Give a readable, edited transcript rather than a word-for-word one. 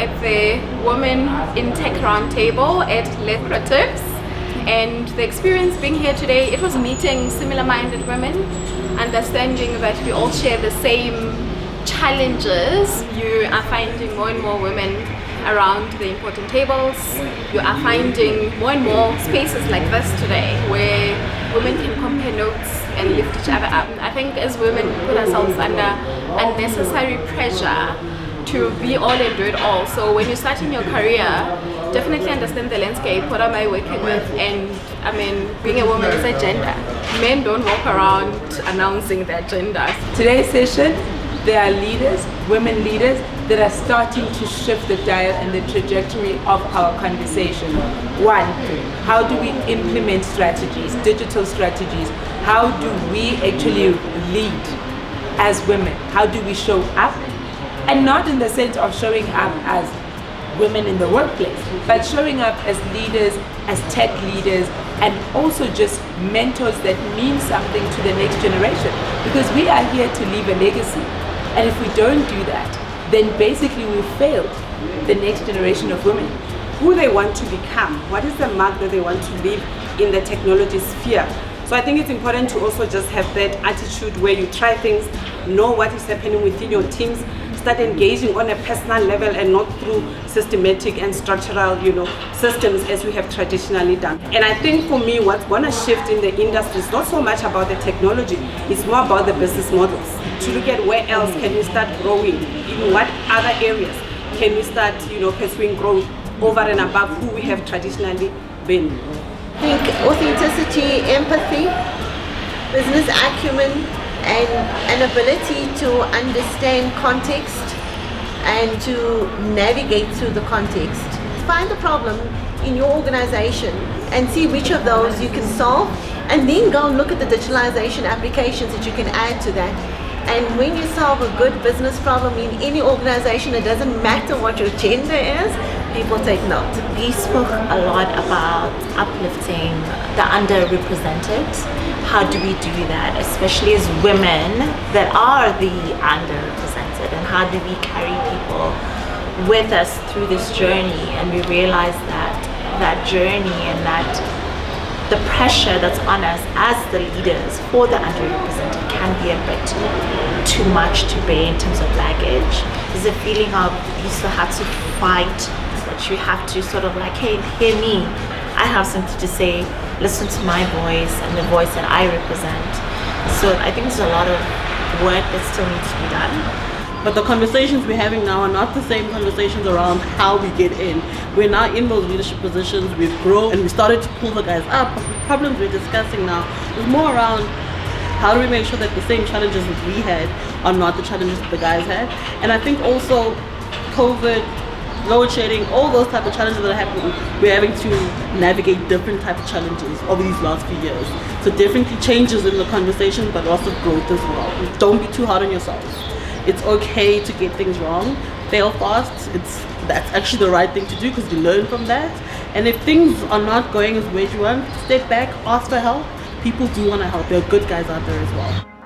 at the Women in Tech Roundtable at ITWeb, and the experience being here today, it was meeting similar-minded women, understanding that we all share the same challenges. You are finding more and more women around the important tables. You are finding more and more spaces like this today where women can compare notes and lift each other up. I think as women we put ourselves under unnecessary pressure to be all and do it all. So when you're starting your career, definitely understand the landscape. What am I working with? And I mean, being a woman is a gender. Men don't walk around announcing their gender. Today's session, there are leaders, women leaders, that are starting to shift the dial and the trajectory of our conversation. One, how do we implement strategies, digital strategies? How do we actually lead as women? How do we show up? And not in the sense of showing up as women in the workplace, but showing up as leaders, as tech leaders, and also just mentors that mean something to the next generation. Because we are here to leave a legacy. And if we don't do that, then basically we failed the next generation of women. Who they want to become, what is the mark that they want to leave in the technology sphere. So I think it's important to also just have that attitude where you try things, know what is happening within your teams, start engaging on a personal level and not through systematic and structural, systems as we have traditionally done. And I think for me, what's going to shift in the industry is not so much about the technology, it's more about the business models. To look at where else can we start growing, in what other areas can we start, pursuing growth over and above who we have traditionally been. I think authenticity, empathy, business acumen, and an ability to understand context and to navigate through the context. Find the problem in your organization and see which of those you can solve, and then go and look at the digitalization applications that you can add to that. And when you solve a good business problem in any organization, it doesn't matter what your gender is, people take note. We spoke a lot about uplifting the underrepresented. How do we do that, especially as women that are the underrepresented, and how do we carry people with us through this journey? And we realize that journey and that the pressure that's on us as the leaders for the underrepresented can be a bit too much to bear in terms of baggage. There's a feeling of you still have to fight, that you have to sort of like, hey, hear me. I have something to say, listen to my voice and the voice that I represent. So I think there's a lot of work that still needs to be done. But the conversations we're having now are not the same conversations around how we get in. We're now in those leadership positions, we've grown, and we started to pull the guys up. But the problems we're discussing now is more around how do we make sure that the same challenges that we had are not the challenges that the guys had. And I think also COVID, load shedding, all those type of challenges that are happening, we're having to navigate different type of challenges over these last few years. So definitely changes in the conversation, but lots of growth as well. Don't be too hard on yourselves. It's okay to get things wrong, fail fast. That's actually the right thing to do because you learn from that. And if things are not going as way you want, step back, ask for help. People do want to help. There are good guys out there as well.